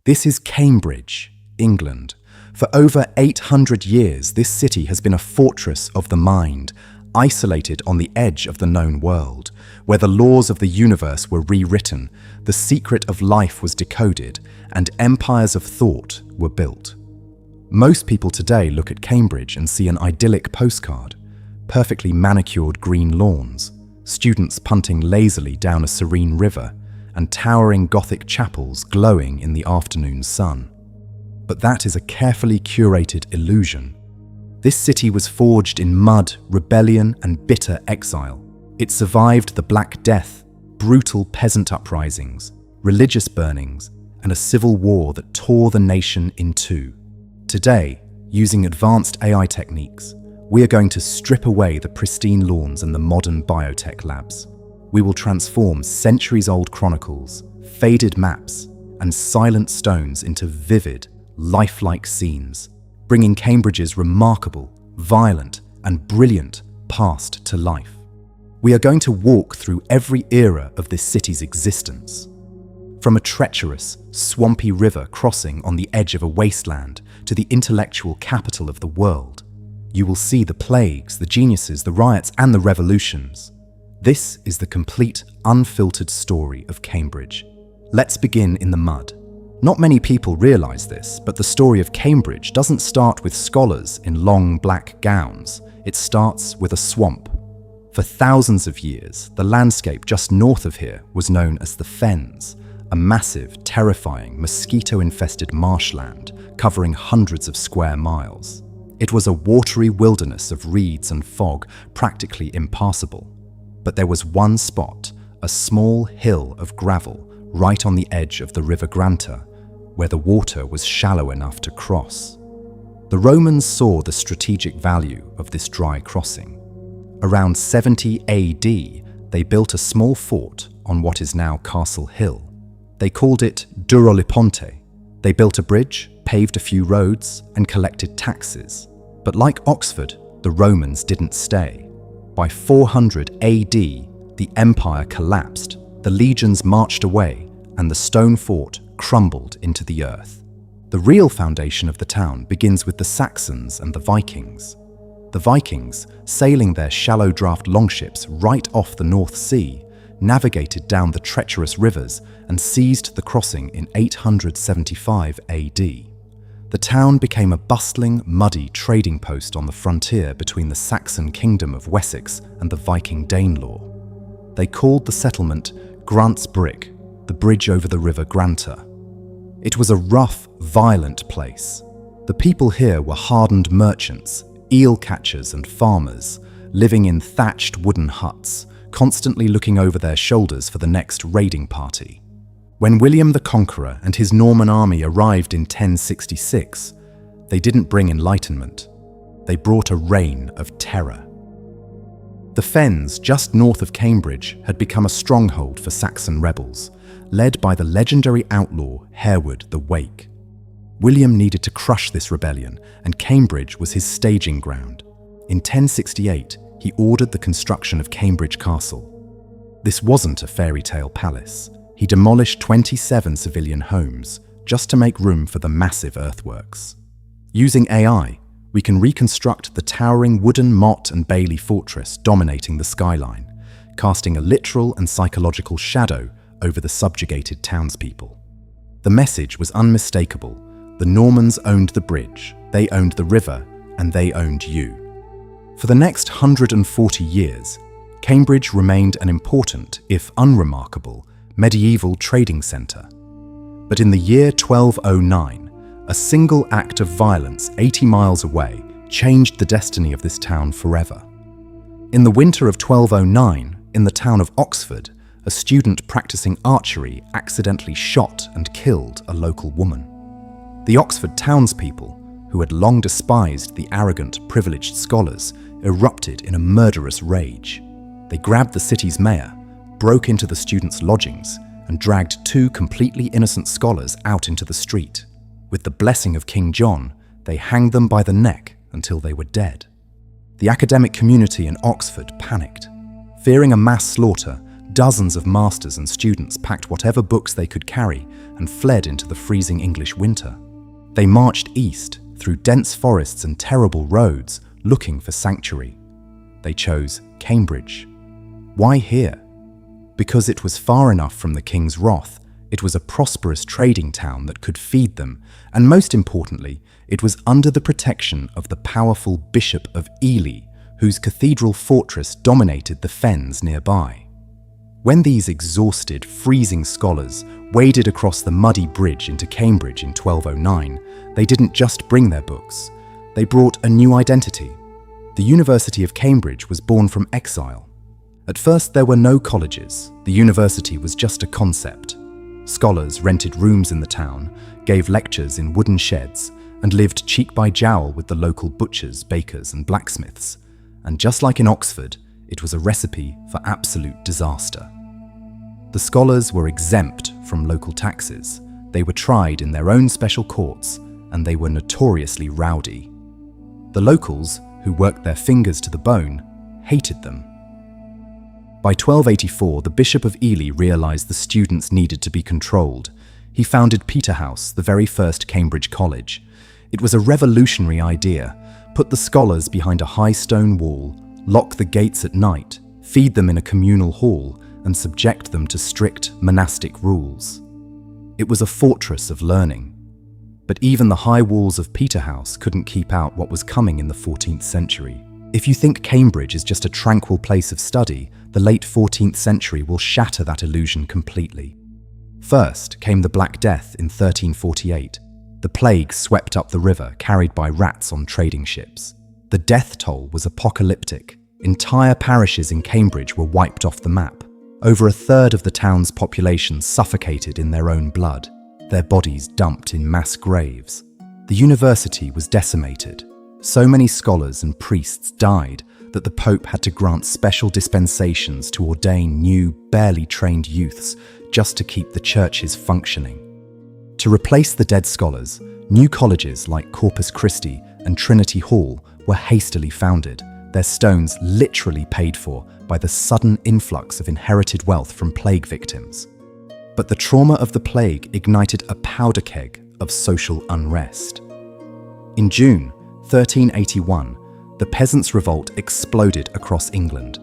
This is Cambridge, England. For over 800 years, this city has been a fortress of the mind, isolated on the edge of the known world, where the laws of the universe were rewritten, the secret of life was decoded, and empires of thought were built. Most people today look at Cambridge and see an idyllic postcard, perfectly manicured green lawns, students punting lazily down a serene river, and towering Gothic chapels glowing in the afternoon sun. But that is a carefully curated illusion. This city was forged in mud, rebellion, and bitter exile. It survived the Black Death, brutal peasant uprisings, religious burnings, and a civil war that tore the nation in two. Today, using advanced AI techniques, we are going to strip away the pristine lawns and the modern biotech labs. We will transform centuries-old chronicles, faded maps, and silent stones into vivid, lifelike scenes, bringing Cambridge's remarkable, violent, and brilliant past to life. We are going to walk through every era of this city's existence. From a treacherous, swampy river crossing on the edge of a wasteland to the intellectual capital of the world, you will see the plagues, the geniuses, the riots, and the revolutions. This is the complete, unfiltered story of Cambridge. Let's begin in the mud. Not many people realize this, but the story of Cambridge doesn't start with scholars in long black gowns. It starts with a swamp. For thousands of years, the landscape just north of here was known as the Fens, a massive, terrifying, mosquito-infested marshland covering hundreds of square miles. It was a watery wilderness of reeds and fog, practically impassable. But there was one spot, a small hill of gravel, right on the edge of the River Granta, where the water was shallow enough to cross. The Romans saw the strategic value of this dry crossing. Around 70 AD, they built a small fort on what is now Castle Hill. They called it Duroliponte. They built a bridge, paved a few roads, and collected taxes. But like Oxford, the Romans didn't stay. By 400 AD, the empire collapsed, the legions marched away, and the stone fort crumbled into the earth. The real foundation of the town begins with the Saxons and the Vikings. The Vikings, sailing their shallow draft longships right off the North Sea, navigated down the treacherous rivers and seized the crossing in 875 AD. The town became a bustling, muddy trading post on the frontier between the Saxon kingdom of Wessex and the Viking Danelaw. They called the settlement Grant's Brick, the bridge over the River Granta. It was a rough, violent place. The people here were hardened merchants, eel catchers and farmers, living in thatched wooden huts, constantly looking over their shoulders for the next raiding party. When William the Conqueror and his Norman army arrived in 1066, they didn't bring enlightenment. They brought a reign of terror. The Fens, just north of Cambridge, had become a stronghold for Saxon rebels, led by the legendary outlaw Hereward the Wake. William needed to crush this rebellion, and Cambridge was his staging ground. In 1068, he ordered the construction of Cambridge Castle. This wasn't a fairy tale palace. He demolished 27 civilian homes just to make room for the massive earthworks. Using AI, we can reconstruct the towering wooden Mott and Bailey fortress dominating the skyline, casting a literal and psychological shadow over the subjugated townspeople. The message was unmistakable. The Normans owned the bridge, they owned the river, and they owned you. For the next 140 years, Cambridge remained an important, if unremarkable, medieval trading centre. But in the year 1209, a single act of violence 80 miles away changed the destiny of this town forever. In the winter of 1209, in the town of Oxford, a student practicing archery accidentally shot and killed a local woman. The Oxford townspeople, who had long despised the arrogant, privileged scholars, erupted in a murderous rage. They grabbed the city's mayor, broke into the students' lodgings, and dragged two completely innocent scholars out into the street. With the blessing of King John, they hanged them by the neck until they were dead. The academic community in Oxford panicked. Fearing a mass slaughter, Dozens of masters and students packed whatever books they could carry and fled into the freezing English winter. They marched east through dense forests and terrible roads, looking for sanctuary. They chose Cambridge. Why here? Because it was far enough from the king's wrath, it was a prosperous trading town that could feed them, and most importantly, it was under the protection of the powerful Bishop of Ely, whose cathedral fortress dominated the fens nearby. When these exhausted, freezing scholars waded across the muddy bridge into Cambridge in 1209, they didn't just bring their books, they brought a new identity. The University of Cambridge was born from exile. At first there were no colleges, the university was just a concept. Scholars rented rooms in the town, gave lectures in wooden sheds, and lived cheek by jowl with the local butchers, bakers and blacksmiths. And just like in Oxford, it was a recipe for absolute disaster. The scholars were exempt from local taxes, they were tried in their own special courts, and they were notoriously rowdy. The locals, who worked their fingers to the bone, hated them. By 1284, the Bishop of Ely realised the students needed to be controlled. He founded Peterhouse, the very first Cambridge college. It was a revolutionary idea. Put the scholars behind a high stone wall, lock the gates at night, feed them in a communal hall, and subject them to strict monastic rules. It was a fortress of learning. But even the high walls of Peterhouse couldn't keep out what was coming in the 14th century. If you think Cambridge is just a tranquil place of study, the late 14th century will shatter that illusion completely. First came the Black Death in 1348. The plague swept up the river, carried by rats on trading ships. The death toll was apocalyptic. Entire parishes in Cambridge were wiped off the map. Over a third of the town's population suffocated in their own blood, their bodies dumped in mass graves. The university was decimated. So many scholars and priests died that the Pope had to grant special dispensations to ordain new, barely trained youths just to keep the churches functioning. To replace the dead scholars, new colleges like Corpus Christi and Trinity Hall were hastily founded, their stones literally paid for by the sudden influx of inherited wealth from plague victims. But the trauma of the plague ignited a powder keg of social unrest. In June 1381, the Peasants' Revolt exploded across England,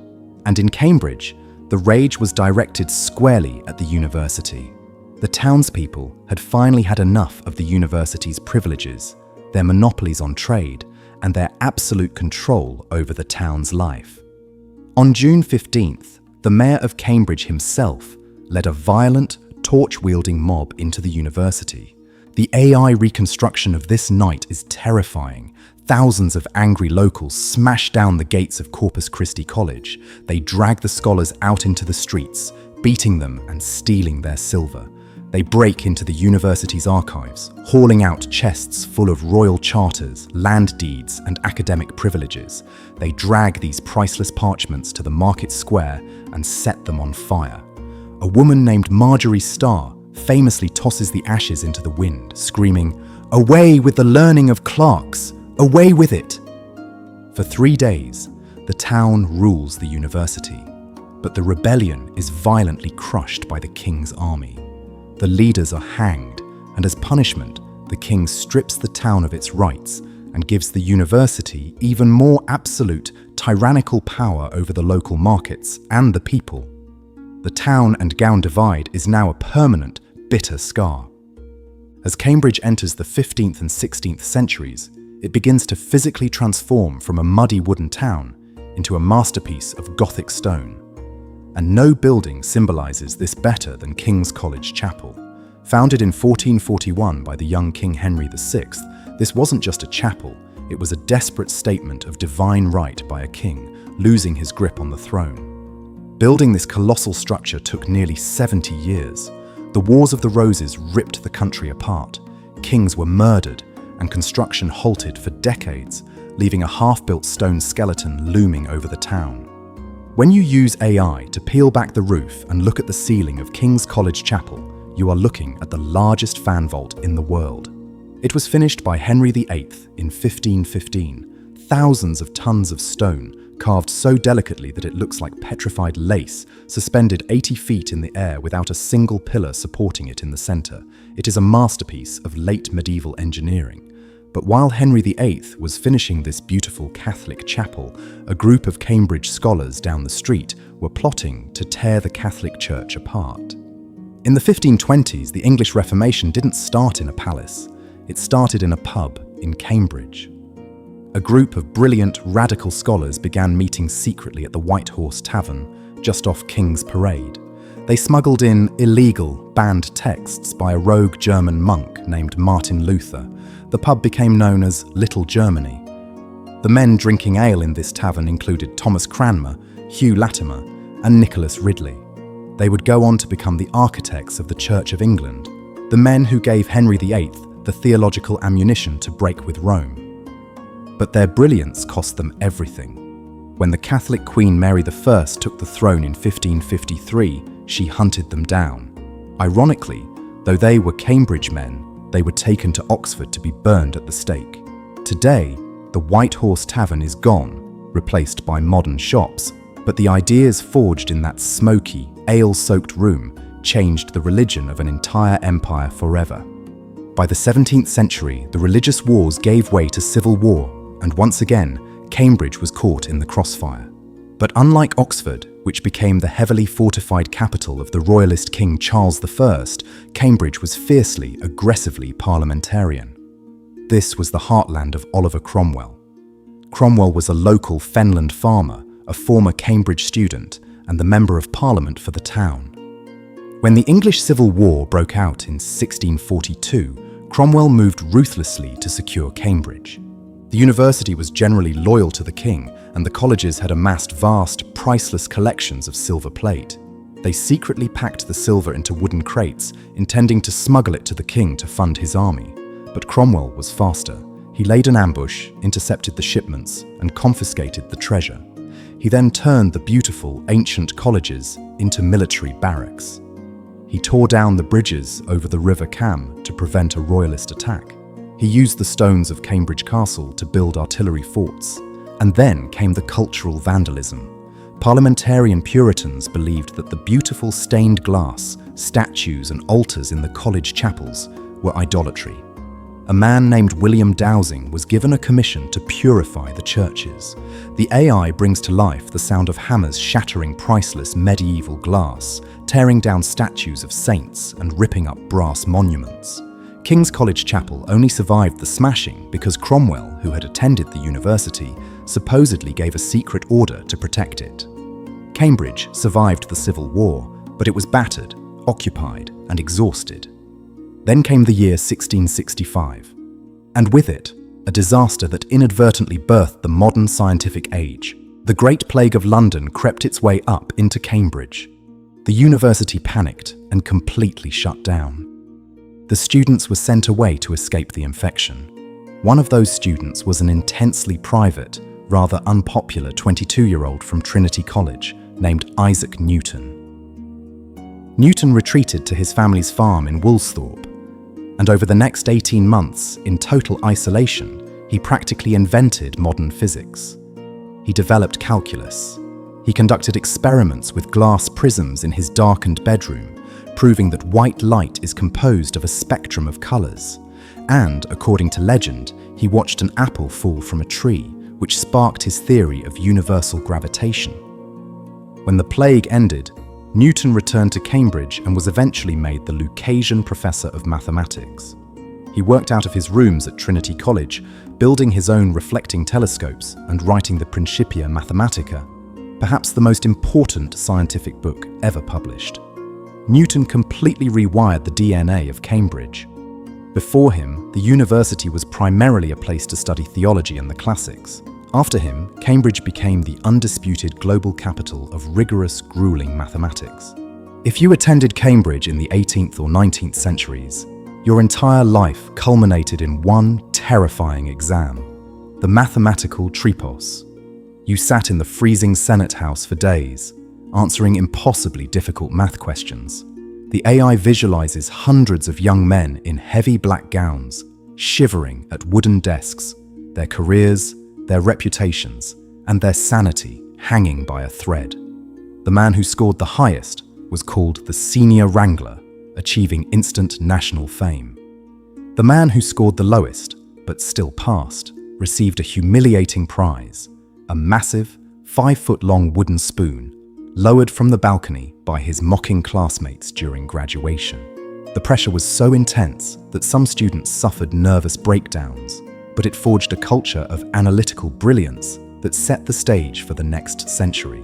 and in Cambridge, the rage was directed squarely at the university. The townspeople had finally had enough of the university's privileges, their monopolies on trade, and their absolute control over the town's life. On June 15th, the mayor of Cambridge himself led a violent, torch-wielding mob into the university. The AI reconstruction of this night is terrifying. Thousands of angry locals smash down the gates of Corpus Christi College. They drag the scholars out into the streets, beating them and stealing their silver. They break into the university's archives, hauling out chests full of royal charters, land deeds, and academic privileges. They drag these priceless parchments to the market square and set them on fire. A woman named Marjorie Starr famously tosses the ashes into the wind, screaming, "Away with the learning of clerks! Away with it!" For 3 days, the town rules the university, but the rebellion is violently crushed by the king's army. The leaders are hanged, and as punishment, the king strips the town of its rights and gives the university even more absolute, tyrannical power over the local markets and the people. The town and gown divide is now a permanent, bitter scar. As Cambridge enters the 15th and 16th centuries, it begins to physically transform from a muddy wooden town into a masterpiece of Gothic stone. And no building symbolizes this better than King's College Chapel. Founded in 1441 by the young King Henry VI, this wasn't just a chapel, it was a desperate statement of divine right by a king, losing his grip on the throne. Building this colossal structure took nearly 70 years. The Wars of the Roses ripped the country apart. Kings were murdered, and construction halted for decades, leaving a half-built stone skeleton looming over the town. When you use AI to peel back the roof and look at the ceiling of King's College Chapel, you are looking at the largest fan vault in the world. It was finished by Henry VIII in 1515, thousands of tons of stone, carved so delicately that it looks like petrified lace, suspended 80 feet in the air without a single pillar supporting it in the center. It is a masterpiece of late medieval engineering. But while Henry VIII was finishing this beautiful Catholic chapel, a group of Cambridge scholars down the street were plotting to tear the Catholic Church apart. In the 1520s, the English Reformation didn't start in a palace. It started in a pub in Cambridge. A group of brilliant, radical scholars began meeting secretly at the White Horse Tavern, just off King's Parade. They smuggled in illegal, banned texts by a rogue German monk named Martin Luther. The pub became known as Little Germany. The men drinking ale in this tavern included Thomas Cranmer, Hugh Latimer, and Nicholas Ridley. They would go on to become the architects of the Church of England, the men who gave Henry VIII the theological ammunition to break with Rome. But their brilliance cost them everything. When the Catholic Queen Mary I took the throne in 1553, she hunted them down. Ironically, though they were Cambridge men, they were taken to Oxford to be burned at the stake. Today, the White Horse Tavern is gone, replaced by modern shops, but the ideas forged in that smoky, ale-soaked room changed the religion of an entire empire forever. By the 17th century, the religious wars gave way to civil war, and once again, Cambridge was caught in the crossfire. But unlike Oxford, which became the heavily fortified capital of the royalist King Charles I, Cambridge was fiercely, aggressively parliamentarian. This was the heartland of Oliver Cromwell. Cromwell was a local Fenland farmer, a former Cambridge student, and the Member of Parliament for the town. When the English Civil War broke out in 1642, Cromwell moved ruthlessly to secure Cambridge. The university was generally loyal to the king, and the colleges had amassed vast, priceless collections of silver plate. They secretly packed the silver into wooden crates, intending to smuggle it to the king to fund his army. But Cromwell was faster. He laid an ambush, intercepted the shipments, and confiscated the treasure. He then turned the beautiful, ancient colleges into military barracks. He tore down the bridges over the River Cam to prevent a royalist attack. He used the stones of Cambridge Castle to build artillery forts. And then came the cultural vandalism. Parliamentarian Puritans believed that the beautiful stained glass, statues and altars in the college chapels were idolatry. A man named William Dowsing was given a commission to purify the churches. The AI brings to life the sound of hammers shattering priceless medieval glass, tearing down statues of saints and ripping up brass monuments. King's College Chapel only survived the smashing because Cromwell, who had attended the university, supposedly gave a secret order to protect it. Cambridge survived the Civil War, but it was battered, occupied, and exhausted. Then came the year 1665, and with it, a disaster that inadvertently birthed the modern scientific age. The Great Plague of London crept its way up into Cambridge. The university panicked and completely shut down. The students were sent away to escape the infection. One of those students was an intensely private, rather unpopular 22-year-old from Trinity College named Isaac Newton. Newton retreated to his family's farm in Woolsthorpe, and over the next 18 months, in total isolation, he practically invented modern physics. He developed calculus. He conducted experiments with glass prisms in his darkened bedroom, proving that white light is composed of a spectrum of colors. And, according to legend, he watched an apple fall from a tree, which sparked his theory of universal gravitation. When the plague ended, Newton returned to Cambridge and was eventually made the Lucasian Professor of Mathematics. He worked out of his rooms at Trinity College, building his own reflecting telescopes and writing the Principia Mathematica, perhaps the most important scientific book ever published. Newton completely rewired the DNA of Cambridge. Before him, the university was primarily a place to study theology and the classics. After him, Cambridge became the undisputed global capital of rigorous, grueling mathematics. If you attended Cambridge in the 18th or 19th centuries, your entire life culminated in one terrifying exam, the mathematical tripos. You sat in the freezing Senate House for days, answering impossibly difficult math questions. The AI visualizes hundreds of young men in heavy black gowns, shivering at wooden desks, their careers, their reputations, and their sanity hanging by a thread. The man who scored the highest was called the Senior Wrangler, achieving instant national fame. The man who scored the lowest, but still passed, received a humiliating prize, a massive, 5-foot-long wooden spoon, lowered from the balcony by his mocking classmates during graduation. The pressure was so intense that some students suffered nervous breakdowns, but it forged a culture of analytical brilliance that set the stage for the next century.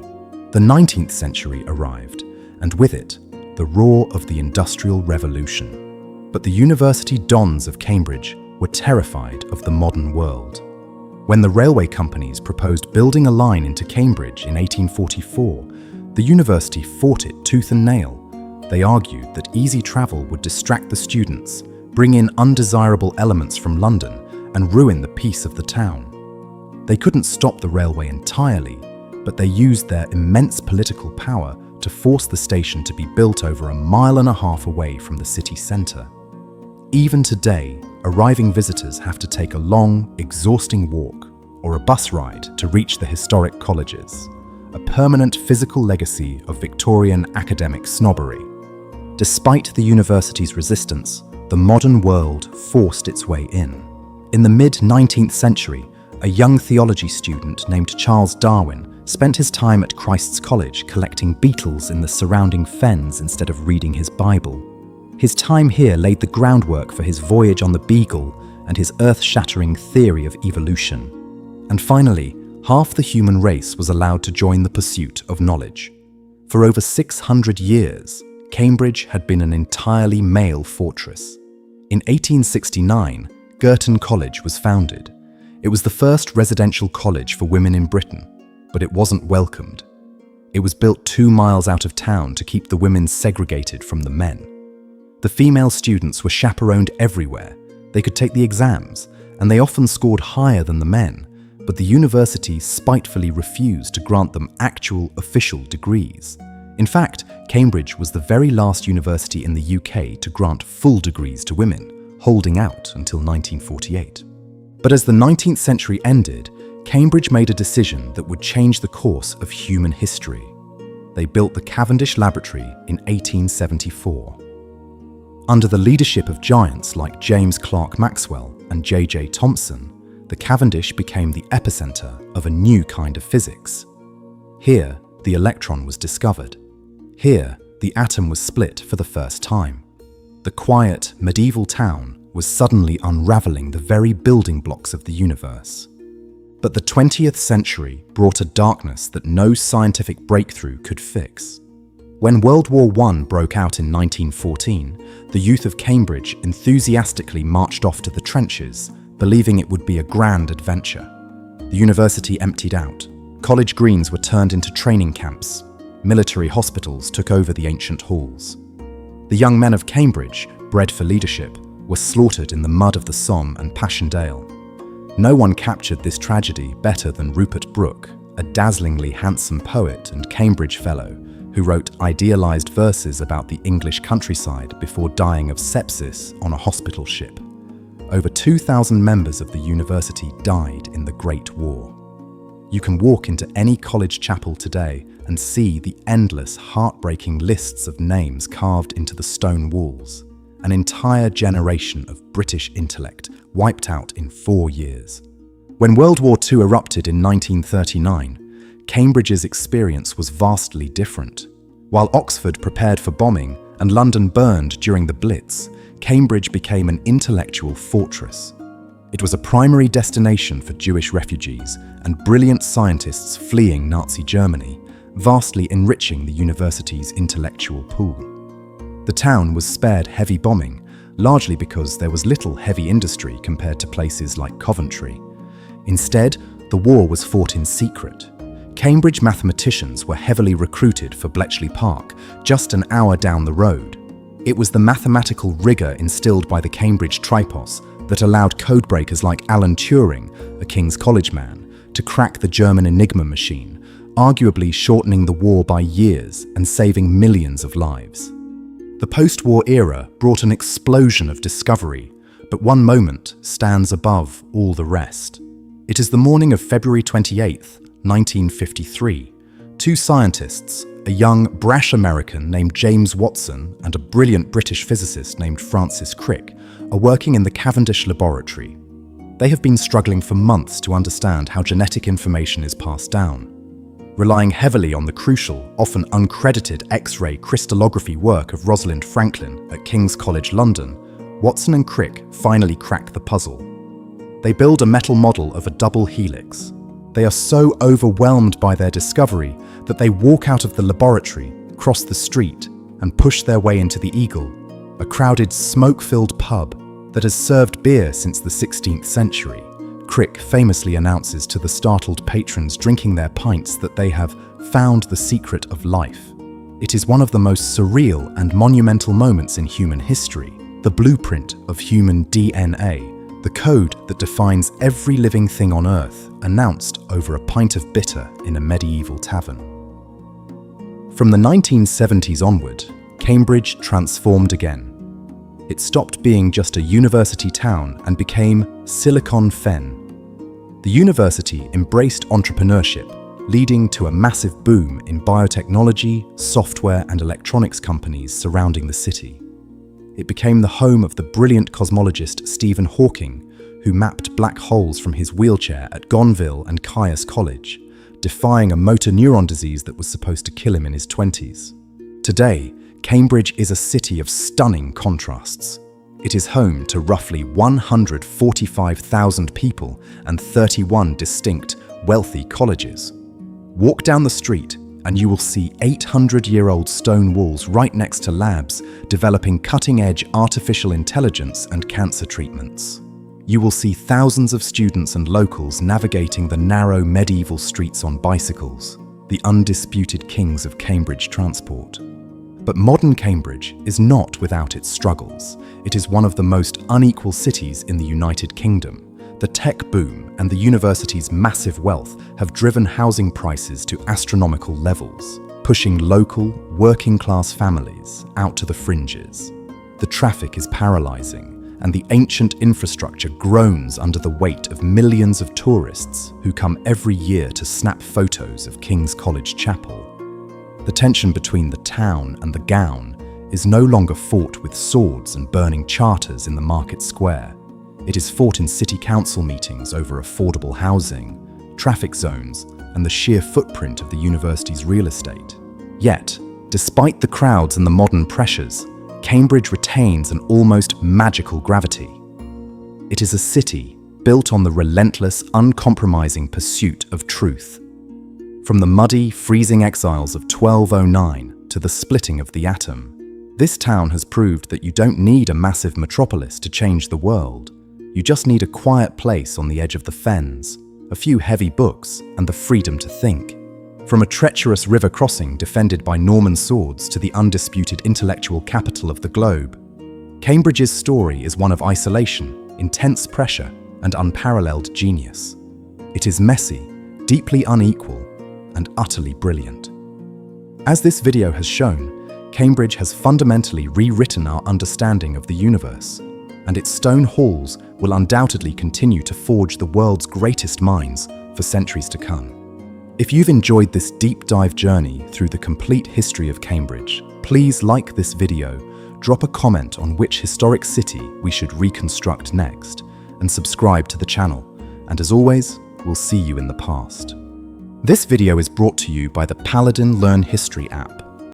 The 19th century arrived, and with it, the roar of the Industrial Revolution. But the university dons of Cambridge were terrified of the modern world. When the railway companies proposed building a line into Cambridge in 1844, the university fought it tooth and nail. They argued that easy travel would distract the students, bring in undesirable elements from London, and ruin the peace of the town. They couldn't stop the railway entirely, but they used their immense political power to force the station to be built over 1.5 miles away from the city centre. Even today, arriving visitors have to take a long, exhausting walk or a bus ride to reach the historic colleges, a permanent physical legacy of Victorian academic snobbery. Despite the university's resistance, the modern world forced its way in. In the mid-19th century, a young theology student named Charles Darwin spent his time at Christ's College collecting beetles in the surrounding fens instead of reading his Bible. His time here laid the groundwork for his voyage on the Beagle and his earth-shattering theory of evolution. And finally, half the human race was allowed to join the pursuit of knowledge. For over 600 years, Cambridge had been an entirely male fortress. In 1869, Girton College was founded. It was the first residential college for women in Britain, but it wasn't welcomed. It was built 2 miles out of town to keep the women segregated from the men. The female students were chaperoned everywhere. They could take the exams, and they often scored higher than the men, but the university spitefully refused to grant them actual official degrees. In fact, Cambridge was the very last university in the UK to grant full degrees to women, holding out until 1948. But as the 19th century ended, Cambridge made a decision that would change the course of human history. They built the Cavendish Laboratory in 1874. Under the leadership of giants like James Clerk Maxwell and J.J. Thomson, the Cavendish became the epicenter of a new kind of physics. Here, the electron was discovered. Here, the atom was split for the first time. The quiet, medieval town was suddenly unraveling the very building blocks of the universe. But the 20th century brought a darkness that no scientific breakthrough could fix. When World War I broke out in 1914, the youth of Cambridge enthusiastically marched off to the trenches, believing it would be a grand adventure. The university emptied out. College greens were turned into training camps. Military hospitals took over the ancient halls. The young men of Cambridge, bred for leadership, were slaughtered in the mud of the Somme and Passchendaele. No one captured this tragedy better than Rupert Brooke, a dazzlingly handsome poet and Cambridge fellow who wrote idealized verses about the English countryside before dying of sepsis on a hospital ship. Over 2,000 members of the university died in the Great War. You can walk into any college chapel today and see the endless, heartbreaking lists of names carved into the stone walls. An entire generation of British intellect wiped out in 4 years. When World War II erupted in 1939, Cambridge's experience was vastly different. While Oxford prepared for bombing and London burned during the Blitz, Cambridge became an intellectual fortress. It was a primary destination for Jewish refugees and brilliant scientists fleeing Nazi Germany, vastly enriching the university's intellectual pool. The town was spared heavy bombing, largely because there was little heavy industry compared to places like Coventry. Instead, the war was fought in secret. Cambridge mathematicians were heavily recruited for Bletchley Park, just an hour down the road. It was the mathematical rigor instilled by the Cambridge Tripos that allowed codebreakers like Alan Turing, a King's College man, to crack the German Enigma machine, arguably shortening the war by years and saving millions of lives. The post-war era brought an explosion of discovery, but one moment stands above all the rest. It is the morning of February 28th, 1953. Two scientists, a young, brash American named James Watson and a brilliant British physicist named Francis Crick, are working in the Cavendish Laboratory. They have been struggling for months to understand how genetic information is passed down. Relying heavily on the crucial, often uncredited X-ray crystallography work of Rosalind Franklin at King's College London, Watson and Crick finally crack the puzzle. They build a metal model of a double helix. They are so overwhelmed by their discovery that they walk out of the laboratory, cross the street, and push their way into the Eagle, a crowded, smoke-filled pub that has served beer since the 16th century. Crick famously announces to the startled patrons drinking their pints that they have found the secret of life. It is one of the most surreal and monumental moments in human history, the blueprint of human DNA, the code that defines every living thing on Earth, announced over a pint of bitter in a medieval tavern. From the 1970s onward, Cambridge transformed again. It stopped being just a university town and became Silicon Fen. The university embraced entrepreneurship, leading to a massive boom in biotechnology, software, and electronics companies surrounding the city. It became the home of the brilliant cosmologist Stephen Hawking, who mapped black holes from his wheelchair at Gonville and Caius College, defying a motor neuron disease that was supposed to kill him in his 20s. Today, Cambridge is a city of stunning contrasts. It is home to roughly 145,000 people and 31 distinct, wealthy colleges. Walk down the street and you will see 800-year-old stone walls right next to labs developing cutting-edge artificial intelligence and cancer treatments. You will see thousands of students and locals navigating the narrow medieval streets on bicycles, the undisputed kings of Cambridge transport. But modern Cambridge is not without its struggles. It is one of the most unequal cities in the United Kingdom. The tech boom and the university's massive wealth have driven housing prices to astronomical levels, pushing local, working-class families out to the fringes. The traffic is paralyzing, and the ancient infrastructure groans under the weight of millions of tourists who come every year to snap photos of King's College Chapel. The tension between the town and the gown is no longer fought with swords and burning charters in the market square. It is fought in city council meetings over affordable housing, traffic zones, and the sheer footprint of the university's real estate. Yet, despite the crowds and the modern pressures, Cambridge retains an almost magical gravity. It is a city built on the relentless, uncompromising pursuit of truth. From the muddy, freezing exiles of 1209 to the splitting of the atom, this town has proved that you don't need a massive metropolis to change the world. You just need a quiet place on the edge of the fens, a few heavy books, and the freedom to think. From a treacherous river crossing defended by Norman swords to the undisputed intellectual capital of the globe, Cambridge's story is one of isolation, intense pressure, and unparalleled genius. It is messy, deeply unequal, and utterly brilliant. As this video has shown, Cambridge has fundamentally rewritten our understanding of the universe, and its stone halls will undoubtedly continue to forge the world's greatest minds for centuries to come. If you've enjoyed this deep dive journey through the complete history of Cambridge, please like this video, drop a comment on which historic city we should reconstruct next, and subscribe to the channel. And as always, we'll see you in the past. This video is brought to you by the Paladin Learn History app.